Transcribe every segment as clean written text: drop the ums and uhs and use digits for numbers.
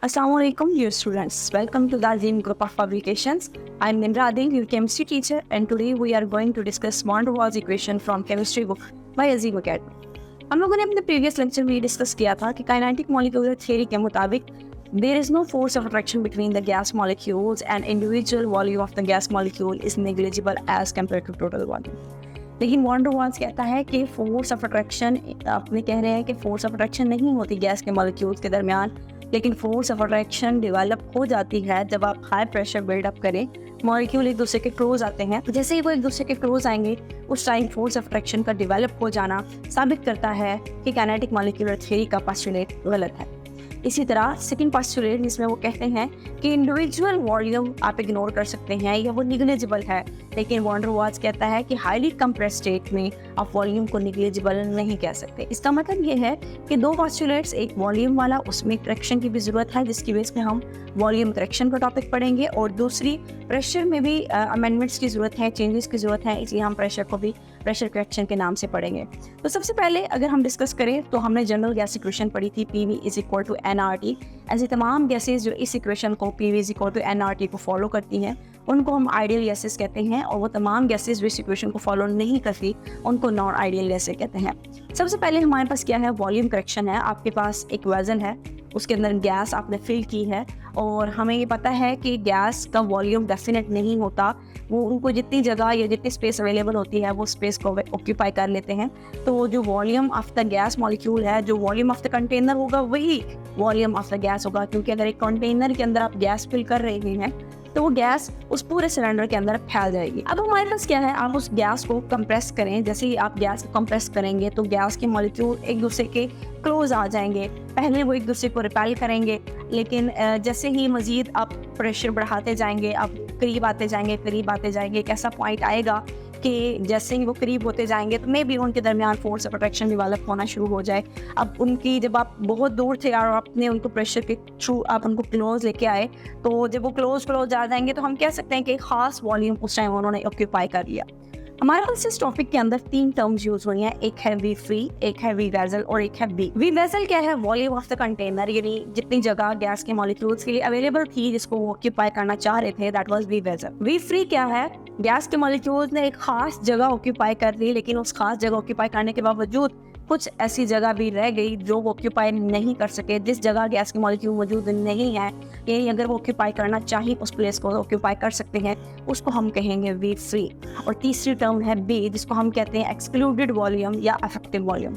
Assalamualaikum dear students. Welcome to the Azim Group of Publications. I am Nimra Adil, your chemistry teacher, and today we are going to discuss van der Waals equation from chemistry book by Azim Academy. हम लोगों ने अपने previous lecture में discuss किया था कि kinetic molecular theory के मुताबिक there is no force of attraction between the gas molecules and individual volume of the gas molecule is negligible as compared to total volume. लेकिन van der Waals कहता है कि force of attraction, आपने कह रहे हैं कि फोर्स ऑफ अट्रैक्शन नहीं होती गैस के मॉलिक्यूल्स के दरमियान, लेकिन फोर्स ऑफ अट्रैक्शन डेवलप हो जाती है जब आप हाई प्रेशर बिल्डअप करें, मॉलिक्यूल एक दूसरे के क्लोज आते हैं। तो जैसे ही वो एक दूसरे के क्लोज आएंगे उस टाइम फोर्स ऑफ अट्रैक्शन का डेवलप हो जाना साबित करता है कि काइनेटिक मॉलिक्यूलर थ्योरी का पोस्टुलेट गलत है। इसी तरह सेकंड पोस्टुलेट जिसमें वो कहते हैं कि इंडिविजुअल वॉल्यूम आप इग्नोर कर सकते हैं या वो निग्लेजिबल है, लेकिन van der Waals कहता है कि हाईली कंप्रेस स्टेट में आप वॉल्यूम को निग्लेजिबल नहीं कह सकते। इसका मतलब ये है कि दो पोस्टुलेट्स, एक वॉल्यूम वाला उसमें करेक्शन की भी ज़रूरत है जिसकी बेस पे हम वॉल्यूम करेक्शन का टॉपिक पढ़ेंगे, और दूसरी प्रेशर में भी अमेंडमेंट्स की ज़रूरत है, चेंजेस की ज़रूरत है, इसलिए हम प्रेशर को भी प्रेशर करेक्शन के नाम से पढ़ेंगे। तो सबसे पहले अगर हम डिस्कस करें तो हमने जनरल गैस इक्वेशन पढ़ी थी PV = nRT। ऐसी तमाम गैसेज जो इस इक्वेशन को PV = nRT को फॉलो करती हैं उनको हम आइडियल गैसेज कहते हैं, और वो तमाम गैसेज जो इस इक्वेशन को फॉलो नहीं करती उनको नॉन आइडियल गैसेज कहते हैं। सबसे पहले हमारे पास क्या है, वॉल्यूम करेक्शन है। आपके पास एक वेसल है, उसके अंदर गैस आपने फिल की है, और हमें ये पता है कि गैस का वॉल्यूम डेफिनेट नहीं होता, वो उनको जितनी जगह या जितनी स्पेस अवेलेबल होती है वो स्पेस को ऑक्यूपाई कर लेते हैं। तो जो volume of the gas molecule है, जो वॉल्यूम ऑफ द कंटेनर होगा वही वॉल्यूम ऑफ द गैस होगा, क्योंकि अगर एक कंटेनर के अंदर आप गैस फिल कर रहे हैं तो वो गैस उस पूरे सिलेंडर के अंदर फैल जाएगी। अब हमारे पास क्या है, आप उस गैस को कंप्रेस करें। जैसे ही आप गैस को कंप्रेस करेंगे तो गैस के मॉलिक्यूल एक दूसरे के क्लोज आ जाएंगे। पहले वो एक दूसरे को रिपेल करेंगे, लेकिन जैसे ही मज़ीद आप प्रेशर बढ़ाते जाएंगे, आप करीब आते जाएंगे, एक ऐसा पॉइंट आएगा कि जैसे ही वो करीब होते जाएंगे तो मे बी उनके दरमियान फोर्स ऑफ अट्रैक्शन डेवलप होना शुरू हो जाए। अब उनकी जब आप बहुत दूर थे और आपने उनको प्रेशर के थ्रू आप उनको क्लोज लेके आए, तो जब वो क्लोज आ जाएंगे तो हम कह सकते हैं कि एक खास वॉल्यूम उस टाइम उन्होंने ऑक्यूपाई कर लिया। हमारे पास इस टॉपिक के अंदर 3 टर्म्स यूज हुई हैं, एक है वी फ्री, एक है वी वेसल और एक है बी। वी वेसल क्या है, वॉल्यूम ऑफ द कंटेनर, यानी जितनी जगह गैस के मॉलिक्यूल्स के लिए अवेलेबल थी जिसको वो ऑक्यूपाई करना चाह रहे थे, that was V vessel. V free क्या है, गैस के मॉलिक्यूल्स ने एक खास जगह ऑक्यूपाई कर ली, लेकिन उस खास जगह ऑक्यूपाई करने के बावजूद कुछ ऐसी जगह भी रह गई जो वो ऑक्यूपाई नहीं कर सके, जिस जगह गैस के मॉलिक्यूल मौजूद नहीं है, यानी अगर वो ऑक्यूपाई करना चाहिए उस प्लेस को ऑक्यूपाई कर सकते हैं, उसको हम कहेंगे वी फ्री। और तीसरी टर्म है बी, जिसको हम कहते हैं एक्सक्लूडेड वॉल्यूम या अफेक्टिव वॉल्यूम।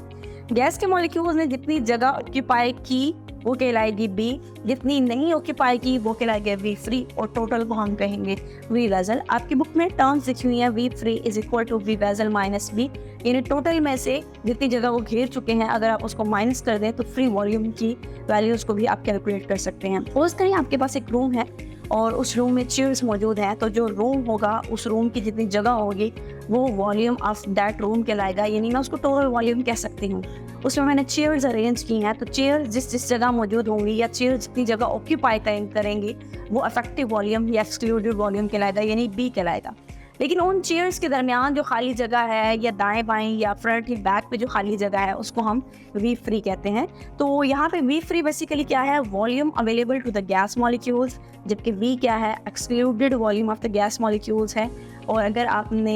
गैस के मॉलिक्यूल्स ने जितनी जगह ऑक्यूपाई की वो कहलाएगी बी, जितनी नहीं ऑक्यूपाई की वो कहलाएगी वी फ्री, और टोटल को हम कहेंगे वी वेसल। आपकी बुक में टर्म्स लिखी हुई हैं, V free = V vessel minus B, यानी टोटल में से जितनी जगह वो घेर चुके हैं अगर आप उसको माइनस कर दें तो फ्री वॉल्यूम की वैल्यूज़ को भी आप कैलकुलेट कर सकते हैं। सपोज करें आपके पास एक रूम है और उस रूम में चेयर्स मौजूद हैं, तो जो रूम होगा उस रूम की जितनी जगह होगी वो वॉल्यूम ऑफ दैट रूम कहलाएगा, यानी मैं उसको टोटल वॉल्यूम कह सकती हूँ। उसमें मैंने चेयर्स अरेंज की हैं, तो चेयर्स जिस जगह मौजूद होंगी या चेयर्स जितनी जगह ऑक्यूपाई करेंगी वो अफेक्टिव वॉल्यूम या एक्सक्लूडेड वॉल्यूम कहलाएगा, यानी बी कहलाएगा। लेकिन उन चेयर्स के दरमियान जो खाली जगह है या दाएं बाएं या फ्रंट या बैक पे जो खाली जगह है उसको हम वी फ्री कहते हैं। तो यहाँ पे वी फ्री बेसिकली क्या है, volume available to the gas molecules, जबकि वी क्या है, excluded volume of the gas molecules है। और अगर आपने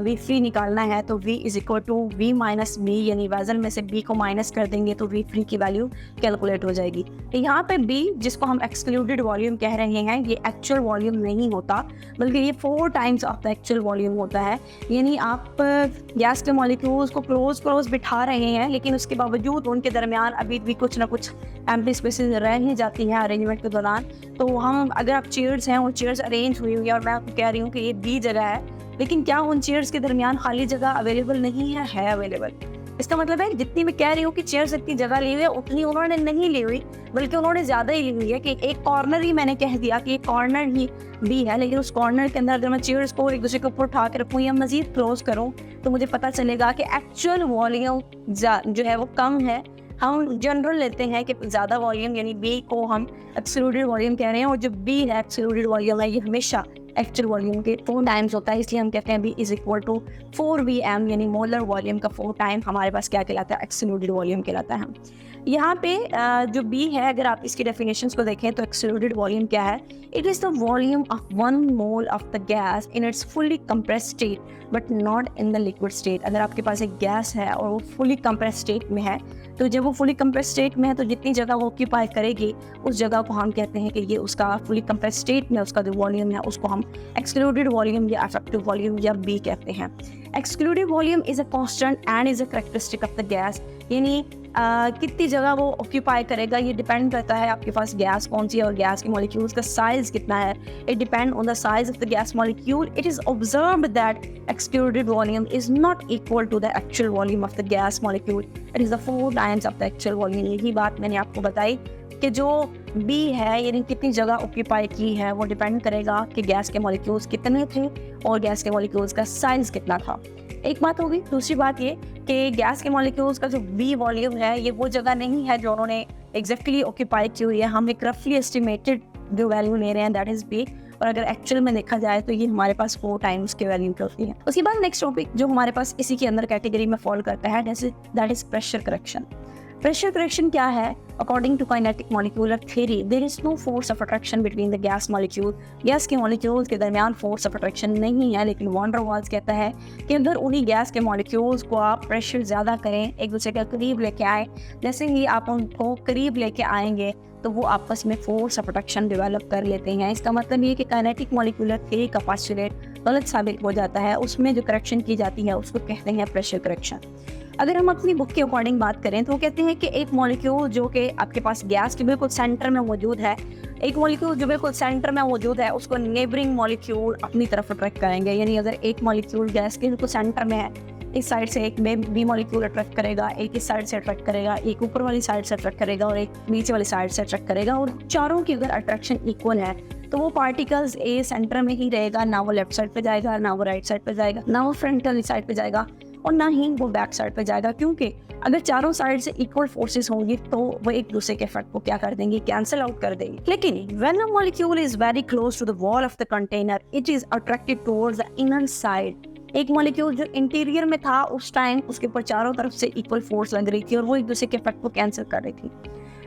वी फ्री निकालना है तो V = V माइनस बी, यानी वेसल में से B को माइनस कर देंगे तो वी फ्री की वैल्यू कैलकुलेट हो जाएगी। तो यहाँ पे B जिसको हम एक्सक्लूडेड वॉल्यूम कह रहे हैं, ये एक्चुअल वॉल्यूम नहीं होता, बल्कि ये 4 times of the actual volume होता है। यानी आप गैस के मॉलिक्यूल्स को क्लोज बिठा रहे हैं, लेकिन उसके बावजूद उनके दरमियान अभी भी कुछ ना कुछ एम्प्टी स्पेसेस रह ही जाती हैं अरेंजमेंट के दौरान। तो हम अगर आप चेयर्स हैं, वो चेयर्स अरेंज हुई हुई है और मैं आपको कह रही हूँ कि ये बी जगह है, लेकिन क्या उन चेयर्स के दरमियान खाली जगह अवेलेबल नहीं है अवेलेबल। इसका मतलब है जितनी मैं कह रही हूँ कि चेयर्स इतनी जगह ली हुई है उतनी उन्होंने नहीं ली हुई, बल्कि उन्होंने ज़्यादा ही ली हुई है कि एक कॉर्नर ही मैंने कह दिया कि एक कॉर्नर ही बी है, लेकिन उस कॉर्नर के अंदर अगर मैं चेयर्स को एक दूसरे के ऊपर उठा के रखूँ या मज़ीद क्लोज करूँ तो मुझे पता चलेगा कि एक्चुअल वॉल्यूम जो है वो कम है। हम जनरल लेते हैं कि ज़्यादा वॉल्यूम, यानी बी को हम एक्सक्लूडेड वॉल्यूम कह रहे हैं, और जो बी है एक्सक्लूडेड वॉल्यूम है ये हमेशा एक्चुअल वॉल्यूम के 4 टाइम्स होता है, इसलिए हम कहते हैं B = 4 VM, यानी मोलर वॉल्यूम का 4 टाइम हमारे पास क्या कहलाता है, एक्सक्लूडेड वॉल्यूम कहलाता है। यहाँ पे जो बी है, अगर आप इसकी डेफिनेशंस को देखें तो एक्सक्लूडेड वॉल्यूम क्या है? It is the volume of 1 mole of the gas in its fully compressed state but not in the liquid state. अगर आपके पास एक गैस है और वो फुली कंप्रेस्ड स्टेट में है, तो जब वो फुली कंप्रेस्ड स्टेट में है तो जितनी जगह वो ऑक्यूपाई करेगी उस जगह को हम कहते हैं कि ये उसका फुली कंप्रेस्ड स्टेट में उसका जो वॉल्यूम है उसको हम एक्सक्लूडेड वॉल्यूम या अफेक्टिव वॉल्यूम या बी कहते हैं। Excluded volume is a constant and is a characteristic of the gas, यानी कितनी जगह वो ऑक्यूपाई करेगा ये डिपेंड करता है आपके पास गैस कौन सी है और गैस के मॉलिक्यूल्स का साइज कितना है। It depend on the size of the gas molecule. It is observed that excluded volume is not equal to the actual volume of the gas molecule, it is the 4 times of the actual volume. यही बात मैंने आपको बताई कि जो B है यानी कितनी जगह ऑक्यूपाई की है वो डिपेंड करेगा कि गैस के मॉलिक्यूल्स कितने थे और गैस के मॉलिक्यूल्स का साइज कितना था। एक बात होगी। दूसरी बात ये कि गैस के मॉलिक्यूल्स का जो बी वॉल्यूम है ये वो जगह नहीं है जो उन्होंने एग्जैक्टली ऑक्यूपाई की हुई है। हम एक रफली एस्टिमेटेड जो वैल्यू ले रहे हैं दैट इज बी, और अगर एक्चुअल में देखा जाए तो ये हमारे पास 4 टाइम्स के वैल्यू पे होती है। उसके बाद नेक्स्ट टॉपिक जो हमारे पास इसी के अंदर कैटेगरी में फॉल करता है that is pressure correction. Pressure correction क्या है? According to kinetic molecular theory there is no force of attraction between the gas molecule. Gas के मॉलिक्यूल्स के दरमियान फोर्स ऑफ अट्रैक्शन नहीं है, लेकिन वॉन डर वाल्स कहता है कि अगर उन्हीं गैस के मॉलिक्यूल्स को आप प्रेशर ज़्यादा करें, एक दूसरे के करीब लेके आए, जैसे ही आप उनको करीब लेके आएंगे तो वो आपस में फोर्स ऑफ अट्रैक्शन डेवलप कर लेते हैं। इसका मतलब ये कि काइनेटिक मॉलिक्यूलर थ्योरी का पोस्टुलेट गलत साबित हो जाता है। उसमें जो करेक्शन की जाती है उसको कहते हैं प्रेशर करेक्शन। अगर हम अपनी बुक के अकॉर्डिंग बात करें तो वो कहते हैं कि एक मॉलिक्यूल जो कि आपके पास गैस के बिल्कुल सेंटर में मौजूद है, एक मॉलिक्यूल जो बिल्कुल सेंटर में मौजूद है उसको नेबरिंग मॉलिक्यूल अपनी तरफ अट्रैक्ट करेंगे। यानी अगर एक मॉलिक्यूल गैस के बिल्कुल सेंटर में है, इस साइड से एक बी मॉलिक्यूल अट्रैक्ट करेगा, एक इस साइड से अट्रैक्ट करेगा, एक ऊपर वाली साइड से अट्रैक्ट करेगा और एक नीचे वाली साइड से अट्रैक्ट करेगा, और चारों की अगर अट्रैक्शन इक्वल है तो वो पार्टिकल्स ए सेंटर में ही रहेगा, ना वो लेफ्ट साइड पे जाएगा, ना वो राइट साइड पे जाएगा, ना वो फ्रंट वाली साइड पे जाएगा और ना ही वो बैक साइड पे जाएगा। क्योंकि अगर चारों साइड से इक्वल फोर्सेस होंगी तो वो एक दूसरे के इफेक्ट को क्या कर देंगी? कैंसिल आउट कर देंगी। लेकिन when a molecule is very close to the wall of the container it is attracted towards the inner side. एक मॉलिक्यूल जो इंटीरियर में था उस टाइम उसके ऊपर चारों तरफ से इक्वल फोर्स लग रही थी और वो एक दूसरे के इफेक्ट को कैंसिल कर रही थी।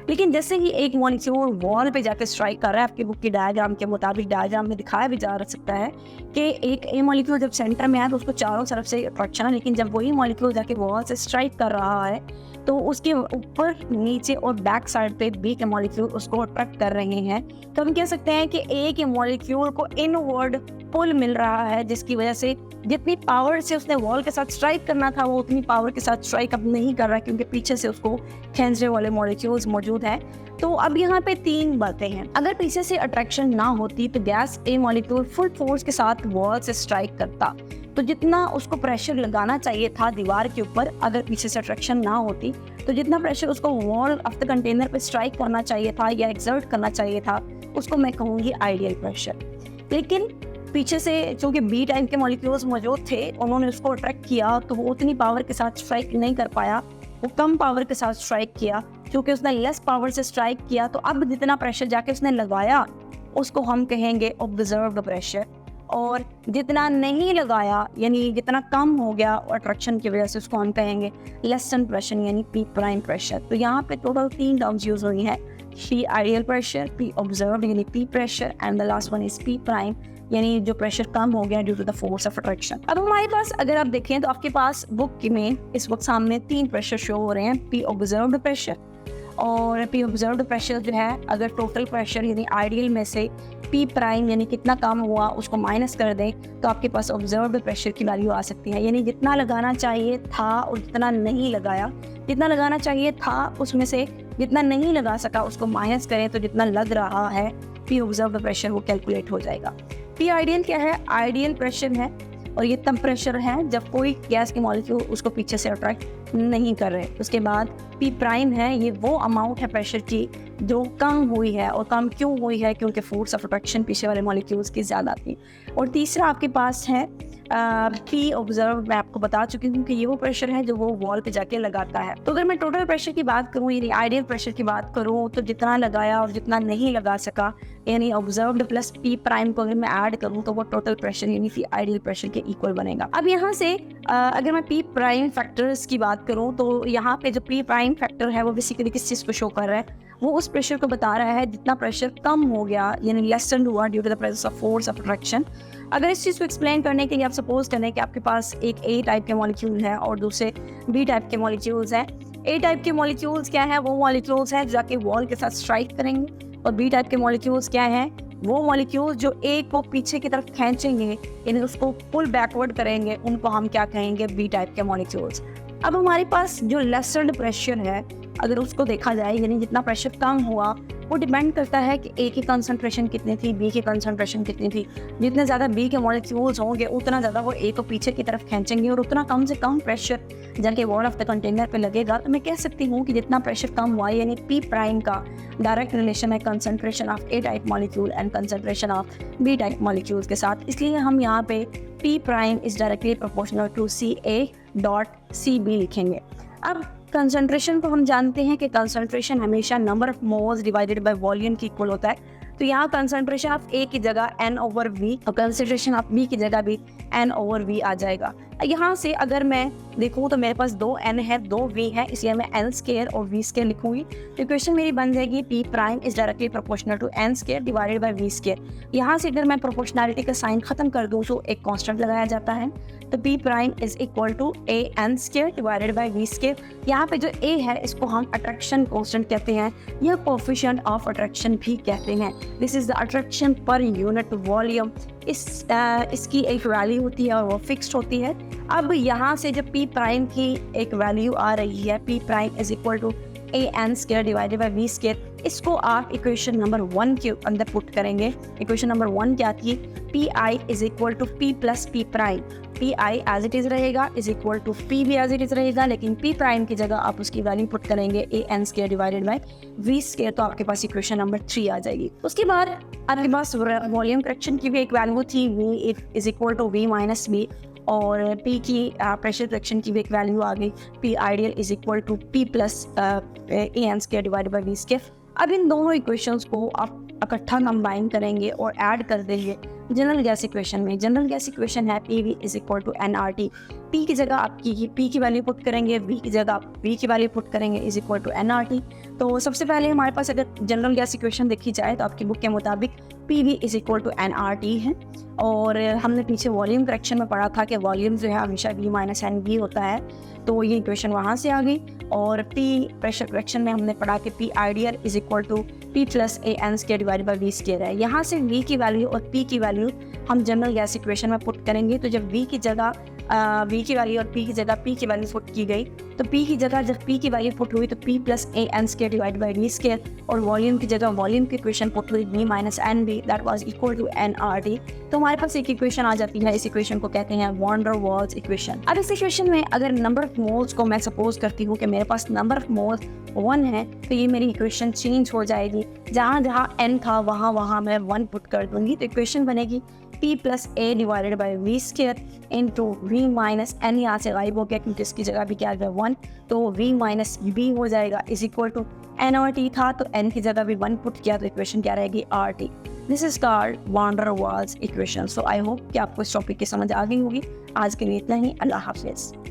लेकिन जैसे ही एक मॉलिक्यूल वॉल पे जाकर स्ट्राइक कर रहा है, आपकी बुक की डायग्राम के मुताबिक डायग्राम में दिखाया भी जा सकता है कि एक ए मॉलिक्यूल जब सेंटर में है तो उसको चारों तरफ से अट्रैक्शन है, लेकिन जब वही मॉलिक्यूल जाके वॉल से स्ट्राइक कर रहा है तो उसके ऊपर, नीचे और बैक साइड पे बी के मॉलिक्यूल उसको अट्रैक्ट कर रहे हैं। तो हम कह सकते हैं कि ए के मॉलिक्यूल को इनवर्ड पुल मिल रहा है, जिसकी वजह से जितनी पावर से उसने वॉल के साथ स्ट्राइक करना था वो उतनी पावर के साथ स्ट्राइक अब नहीं कर रहा है, क्योंकि पीछे से उसको खींचने वाले मॉलिक्यूल्स मौजूद हैं। तो अब यहाँ पे 3 बातें हैं। अगर पीछे से अट्रैक्शन ना होती तो गैस ए मॉलिक्यूल फुल फोर्स के साथ वॉल से स्ट्राइक करता, तो जितना उसको प्रेशर लगाना चाहिए था दीवार के ऊपर, अगर पीछे से अट्रैक्शन ना होती तो जितना प्रेशर उसको वॉल ऑफ द कंटेनर पे स्ट्राइक करना चाहिए था या एक्सर्ट करना चाहिए था उसको मैं कहूँगी आइडियल प्रेशर। लेकिन पीछे से चूंकि बी टाइप के मॉलिक्यूल्स मौजूद थे, उन्होंने उसको अट्रैक्ट किया तो वो उतनी पावर के साथ स्ट्राइक नहीं कर पाया, वो कम पावर के साथ स्ट्राइक किया। क्योंकि उसने लेस पावर से स्ट्राइक किया तो अब जितना प्रेशर जाके उसने लगाया उसको हम कहेंगे ऑब्जर्व्ड प्रेशर, और जितना नहीं लगाया यानी जितना कम हो गया अट्रैक्शन की वजह से उसको हम कहेंगे लेसन प्रेशर यानी पी प्राइम प्रेशर। तो यहाँ पे टोटल 3 टर्म्स यूज हुई है, P ideal pressure, P observed यानी P pressure, and the last one is P prime यानी जो प्रेशर कम हो गया due to the force of attraction. अब हमारे पास अगर आप देखें तो आपके पास बुक में इस वक्त सामने 3 प्रेशर शो हो रहे हैं, पी ऑब्जर्व्ड प्रेशर और पी ऑब्जर्व्ड प्रेशर जो है अगर टोटल प्रेशर यानी आइडियल में से पी प्राइम यानी कितना कम हुआ उसको माइनस कर दें तो आपके पास ऑब्जर्व्ड प्रेशर की वैल्यू आ सकती है। यानी जितना लगाना चाहिए था और जितना नहीं लगाया, जितना लगाना चाहिए था उसमें से जितना नहीं लगा सका उसको माइनस करें तो जितना लग रहा है पी ऑब्जर्व्ड प्रेशर वो कैलकुलेट हो जाएगा। पी आइडियल क्या है? आइडियल प्रेशर है और ये तब प्रेशर है जब कोई गैस के मॉलिक्यूल उसको पीछे से अट्रैक्ट नहीं कर रहे। उसके बाद पी प्राइम है, ये वो अमाउंट है प्रेशर की जो कम हुई है, और कम क्यों हुई है? क्योंकि फोर्स ऑफ अट्रैक्शन पीछे वाले मॉलिक्यूल्स की ज़्यादा थी। और तीसरा आपके पास है पी ऑब्जर्व, मैं आपको बता चुकी हूँ कि ये वो प्रेशर है जो वो वॉल पे जाके लगाता है। तो अगर मैं टोटल प्रेशर की बात करूँ यानी आइडियल प्रेशर की बात करूँ तो जितना लगाया और जितना नहीं लगा सका यानी ऑब्जर्व्ड प्लस पी प्राइम को अगर मैं ऐड करूँ तो वो टोटल प्रेशर यानी पी आइडियल प्रेशर के इक्वल बनेगा। अब यहाँ से अगर मैं पी प्राइम फैक्टर्स की बात बात करूँ तो यहाँ पे जो पी प्राइम फैक्टर है वो बेसिकली किस चीज़ को शो कर रहा है, वो उस प्रेशर को बता रहा है जितना प्रेशर कम हो गया यानी लेसन हुआ due to the presence of force of attraction. अगर इस चीज़ को एक्सप्लेन करने के लिए आप सपोज करें कि आपके पास एक ए टाइप के मॉलिक्यूल है और दूसरे बी टाइप के मॉलिक्यूल्स हैं। ए टाइप के मॉलिक्यूल्स क्या है, वो मॉलिक्यूल्स हैं जाके वॉल के साथ स्ट्राइक करेंगे, और बी टाइप के मॉलिक्यूल्स क्या हैं, वो मॉलिक्यूल जो ए को पीछे की तरफ खींचेंगे यानी उसको पुल बैकवर्ड करेंगे, उनको हम क्या कहेंगे, बी टाइप के मॉलिक्यूल्स। अब हमारे पास जो लेसन्ड प्रेशर है अगर उसको देखा जाए यानी जितना प्रेशर कम हुआ, वो डिपेंड करता है कि ए की कंसंट्रेशन कितनी थी, बी की कंसंट्रेशन कितनी थी। जितने ज़्यादा बी के मॉलिक्यूल्स होंगे उतना ज़्यादा वो ए को पीछे की तरफ खींचेंगे और उतना कम से कम प्रेशर जाके वॉल ऑफ द कंटेनर पे लगेगा। तो मैं कह सकती हूँ कि जितना प्रेशर कम हुआ यानी पी प्राइम का डायरेक्ट रिलेशन है concentration of A type molecule and concentration of B type molecules के साथ, इसलिए हम यहाँ पे P prime is directly proportional to C A dot C B लिखेंगे। अब कंसंट्रेशन को हम जानते हैं कि कंसंट्रेशन हमेशा number of moles divided by volume की इक्वल होता है। तो यहाँ कंसंट्रेशन ऑफ ए की जगह एन ओवर वी और कंसंट्रेशन ऑफ बी की जगह भी एन ओवर वी आ जाएगा। यहाँ से अगर मैं देखूँ तो मेरे पास 2 n है 2 v है, इसलिए मैं n स्केयर और v स्केयर लिखूंगी। तो इक्वेशन मेरी बन जाएगी p prime is directly proportional to n square divided by v square. यहाँ से अगर मैं प्रोपोर्शनैलिटी का साइन खत्म कर दूँ तो एक कांस्टेंट लगाया जाता है, तो p prime is equal to a n square divided by v square. यहाँ पे जो a है इसको हम अट्रैक्शन कांस्टेंट कहते हैं या कोएफिशिएंट ऑफ अट्रैक्शन भी कहते हैं। This is the attraction per unit volume. इसकी एक वैल्यू होती है और वो फिक्स्ड होती है। अब यहाँ से जब p प्राइम की एक वैल्यू आ रही है, p prime is equal to A N square divided by we square, इसको आप इक्वेशन नंबर 1 के अंदर पुट करेंगे। इक्वेशन नंबर 1 क्या थी, P I is equal to P plus P prime. P I as it is रहेगा is equal to P भी as it is रहेगा, लेकिन पी प्राइम की जगह आप उसकी वैल्यू पुट करेंगे a N square divided by we square, तो आपके पास इक्वेशन नंबर 3 आ जाएगी। उसके बाद आपके पास वॉल्यूम करेक्शन की भी एक वैल्यू थी, V is equal to V minus V, और P की प्रेशर करेक्शन की भी एक वैल्यू आ गई, P ideal is equal to P plus A N square divided by we square. अब इन दोनों इक्वेशंस को आप इकट्ठा कंबाइन करेंगे और ऐड कर देंगे जनरल गैस इक्वेशन में। जनरल गैस इक्वेशन है P V is equal to N R T. P की जगह आप पी की वैल्यू पुट करेंगे, वी की जगह आप वी की वैल्यू पुट करेंगे is equal to N R T. तो सबसे पहले हमारे पास अगर जनरल गैस इक्वेशन देखी जाए तो आपकी बुक के मुताबिक P V is equal to N R T है, और हमने पीछे वॉल्यूम करेक्शन में पढ़ा था कि वॉल्यूम जो है हमेशा वी माइनस एन वी होता है, तो ये इक्वेशन वहाँ से आ गई। और पी प्रेशर करेक्शन में हमने पढ़ा कि P ideal is equal to P plus A N square divided by we square है। यहाँ से वी की वैल्यू और पी की वैल्यू हम जनरल गैस इक्वेशन में पुट करेंगे। तो जब वी की जगह वी की वैल्यू और पी की जगह पी की वैल्यू पुट की गई, तो पी की जगह जब पी की वैल्यू पुट हुई तो P plus A N square divide by we square, और वॉल्यूम की जगह वॉल्यूम की इक्वेशन पुट हुई V minus N V, that was equal to N R T. तो हमारे पास एक इक्वेशन आ जाती है, इस इक्वेशन को कहते हैं वॉन डर वाल्स इक्वेशन। अब इस इक्वेशन में अगर नंबर ऑफ मोल्स को मैं सपोज करती हूँ कि मेरे पास नंबर ऑफ मोल्स 1 है, तो ये मेरी इक्वेशन चेंज हो जाएगी। जहाँ जहाँ n था वहाँ मैं 1 पुट कर दूंगी, तो इक्वेशन बनेगी p plus A divided by we square into V minus N, यहाँ से गायब हो गया क्योंकि इसकी जगह भी क्या है 1, तो v माइनस बी हो जाएगा is equal to N R T था, तो n की जगह भी 1 पुट किया तो इक्वेशन क्या रहेगी R T. This is called van der Waals equation. So I hope कि आपको इस टॉपिक की समझ आ गई होगी। आज के लिए इतना ही, अल्लाह हाफिज़।